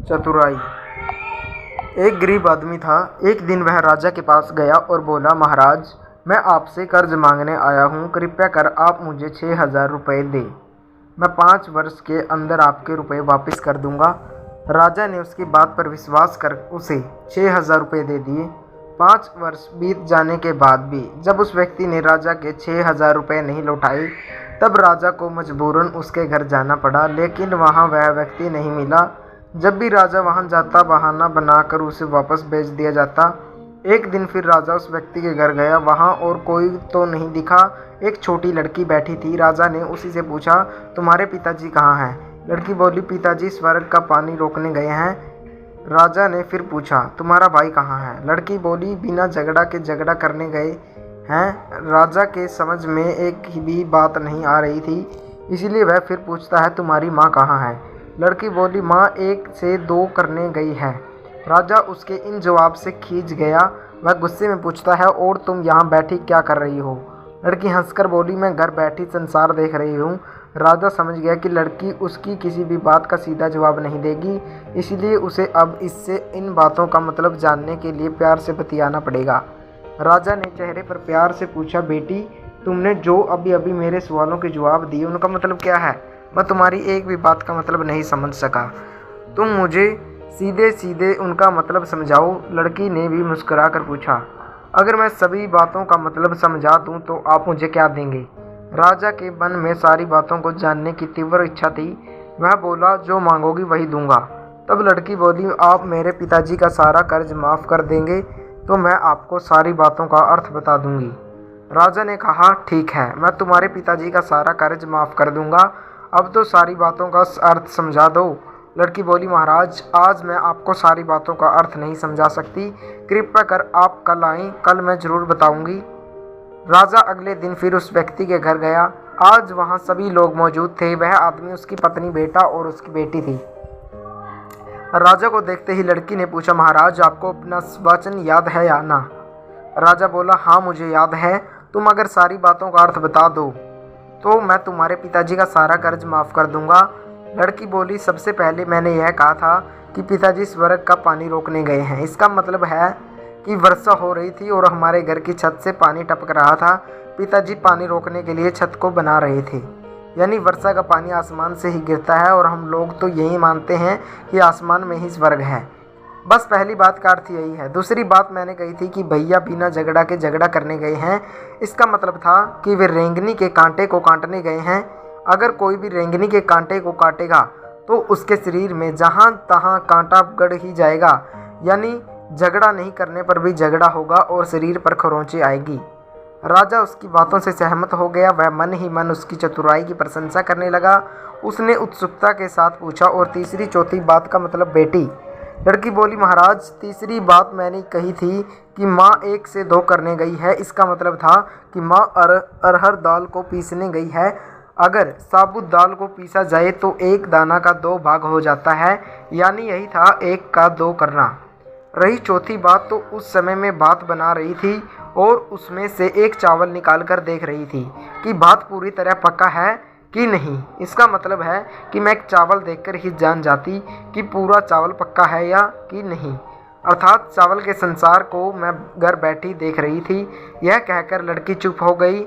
चतुराई। एक गरीब आदमी था। एक दिन वह राजा के पास गया और बोला, महाराज, मैं आपसे कर्ज मांगने आया हूँ, कृपया कर आप मुझे 6,000 रुपये दें। मैं 5 वर्ष के अंदर आपके रुपये वापस कर दूंगा। राजा ने उसकी बात पर विश्वास कर उसे 6,000 रुपये दे दिए। 5 वर्ष बीत जाने के बाद भी जब उस व्यक्ति ने राजा के 6,000 रुपये नहीं लौटाए, तब राजा को मजबूरन उसके घर जाना पड़ा, लेकिन वहाँ वह व्यक्ति नहीं मिला। जब भी राजा वहां जाता, बहाना बनाकर उसे वापस भेज दिया जाता। एक दिन फिर राजा उस व्यक्ति के घर गया। वहां और कोई तो नहीं दिखा। एक छोटी लड़की बैठी थी। राजा ने उसी से पूछा, तुम्हारे पिताजी कहाँ हैं? लड़की बोली, पिताजी स्वर्ग का पानी रोकने गए हैं। राजा ने फिर पूछा, तुम्हारा भाई कहाँ है? लड़की बोली, बिना झगड़ा के झगड़ा करने गए हैं। राजा के समझ में एक भी बात नहीं आ रही थी, इसलिए वह फिर पूछता है, तुम्हारी माँ कहाँ है? लड़की बोली, माँ 1 से 2 करने गई है। राजा उसके इन जवाब से खींच गया। वह गुस्से में पूछता है, और तुम यहाँ बैठी क्या कर रही हो? लड़की हंसकर बोली, मैं घर बैठी संसार देख रही हूँ। राजा समझ गया कि लड़की उसकी किसी भी बात का सीधा जवाब नहीं देगी, इसलिए उसे अब इससे इन बातों का मतलब जानने के लिए प्यार से बतियाना पड़ेगा। राजा ने चेहरे पर प्यार से पूछा, बेटी, तुमने जो अभी अभी मेरे सवालों के जवाब दिए, उनका मतलब क्या है? मैं तुम्हारी एक भी बात का मतलब नहीं समझ सका। तुम मुझे सीधे सीधे उनका मतलब समझाओ। लड़की ने भी मुस्कुरा कर पूछा, अगर मैं सभी बातों का मतलब समझा दूं तो आप मुझे क्या देंगे? राजा के मन में सारी बातों को जानने की तीव्र इच्छा थी। वह बोला, जो मांगोगी वही दूंगा। तब लड़की बोली, आप मेरे पिताजी का सारा कर्ज माफ़ कर देंगे तो मैं आपको सारी बातों का अर्थ बता दूंगी। राजा ने कहा, ठीक है, मैं तुम्हारे पिताजी का सारा कर्ज माफ़ कर दूंगा। अब तो सारी बातों का अर्थ समझा दो। लड़की बोली, महाराज, आज मैं आपको सारी बातों का अर्थ नहीं समझा सकती, कृपया कर आप कल आएं, कल मैं जरूर बताऊंगी। राजा अगले दिन फिर उस व्यक्ति के घर गया। आज वहां सभी लोग मौजूद थे। वह आदमी, उसकी पत्नी, बेटा और उसकी बेटी थी। राजा को देखते ही लड़की ने पूछा, महाराज, आपको अपना वचन याद है या ना? राजा बोला, हाँ, मुझे याद है। तुम अगर सारी बातों का अर्थ बता दो तो मैं तुम्हारे पिताजी का सारा कर्ज माफ़ कर दूंगा। लड़की बोली, सबसे पहले मैंने यह कहा था कि पिताजी स्वर्ग का पानी रोकने गए हैं। इसका मतलब है कि वर्षा हो रही थी और हमारे घर की छत से पानी टपक रहा था। पिताजी पानी रोकने के लिए छत को बना रहे थे। यानी वर्षा का पानी आसमान से ही गिरता है और हम लोग तो यही मानते हैं कि आसमान में ही स्वर्ग है। बस पहली बात का अर्थ यही है। दूसरी बात मैंने कही थी कि भैया बिना झगड़ा के झगड़ा करने गए हैं। इसका मतलब था कि वे रेंगनी के कांटे को काटने गए हैं। अगर कोई भी रेंगनी के कांटे को काटेगा तो उसके शरीर में जहाँ तहाँ कांटा गड़ ही जाएगा, यानी झगड़ा नहीं करने पर भी झगड़ा होगा और शरीर पर खरोंचे आएगी। राजा उसकी बातों से सहमत हो गया। वह मन ही मन उसकी चतुराई की प्रशंसा करने लगा। उसने उत्सुकता के साथ पूछा, और तीसरी चौथी बात का मतलब बेटी? लड़की बोली, महाराज, तीसरी बात मैंने कही थी कि माँ 1 से 2 करने गई है। इसका मतलब था कि माँ अरहर दाल को पीसने गई है। अगर साबुत दाल को पीसा जाए तो एक दाना का 2 भाग हो जाता है, यानी यही था 1 का 2 करना। रही चौथी बात, तो उस समय में भात बना रही थी और उसमें से एक चावल निकाल कर देख रही थी कि भात पूरी तरह पका है कि नहीं। इसका मतलब है कि मैं एक चावल देखकर ही जान जाती कि पूरा चावल पक्का है या कि नहीं। अर्थात चावल के संसार को मैं घर बैठी देख रही थी। यह कहकर लड़की चुप हो गई।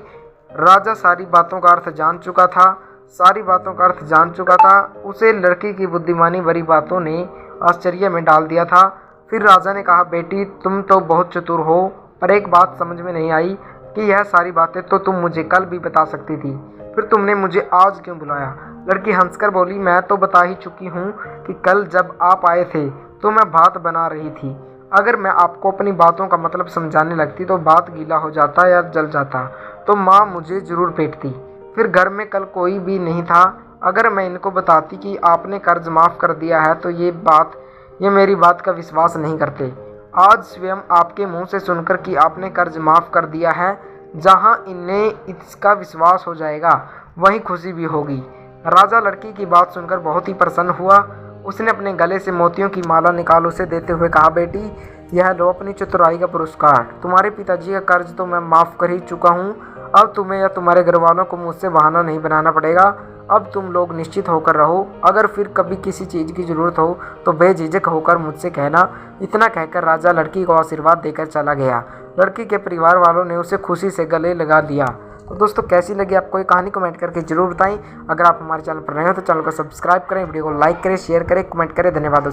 राजा सारी बातों का अर्थ जान चुका था। उसे लड़की की बुद्धिमानी भरी बातों ने आश्चर्य में डाल दिया था। फिर राजा ने कहा, बेटी, तुम तो बहुत चतुर हो, पर एक बात समझ में नहीं आई कि यह सारी बातें तो तुम मुझे कल भी बता सकती थी, फिर तुमने मुझे आज क्यों बुलाया? लड़की हंसकर बोली, मैं तो बता ही चुकी हूँ कि कल जब आप आए थे तो मैं भात बना रही थी। अगर मैं आपको अपनी बातों का मतलब समझाने लगती तो भात गीला हो जाता या जल जाता, तो माँ मुझे जरूर पीटती। फिर घर में कल कोई भी नहीं था। अगर मैं इनको बताती कि आपने कर्ज माफ़ कर दिया है तो ये मेरी बात का विश्वास नहीं करते। आज स्वयं आपके मुंह से सुनकर कि आपने कर्ज माफ़ कर दिया है, जहां इन्हें इसका विश्वास हो जाएगा वहीं खुशी भी होगी। राजा लड़की की बात सुनकर बहुत ही प्रसन्न हुआ। उसने अपने गले से मोतियों की माला निकाल उसे देते हुए कहा, बेटी, यह लो अपनी चतुराई का पुरस्कार। तुम्हारे पिताजी का कर्ज तो मैं माफ़ कर ही चुका हूँ। अब तुम्हें या तुम्हारे घर वालों को मुझसे बहाना नहीं बनाना पड़ेगा। अब तुम लोग निश्चित होकर रहो, अगर फिर कभी किसी चीज़ की ज़रूरत हो तो बेझिझक होकर मुझसे कहना। इतना कहकर राजा लड़की को आशीर्वाद देकर चला गया। लड़की के परिवार वालों ने उसे खुशी से गले लगा लिया। तो दोस्तों, कैसी लगी आपको ये कहानी, कमेंट करके जरूर बताएं। अगर आप हमारे चैनल पर नए हो तो चैनल को सब्सक्राइब करें, वीडियो को लाइक करें, शेयर करें, कमेंट करें। धन्यवाद।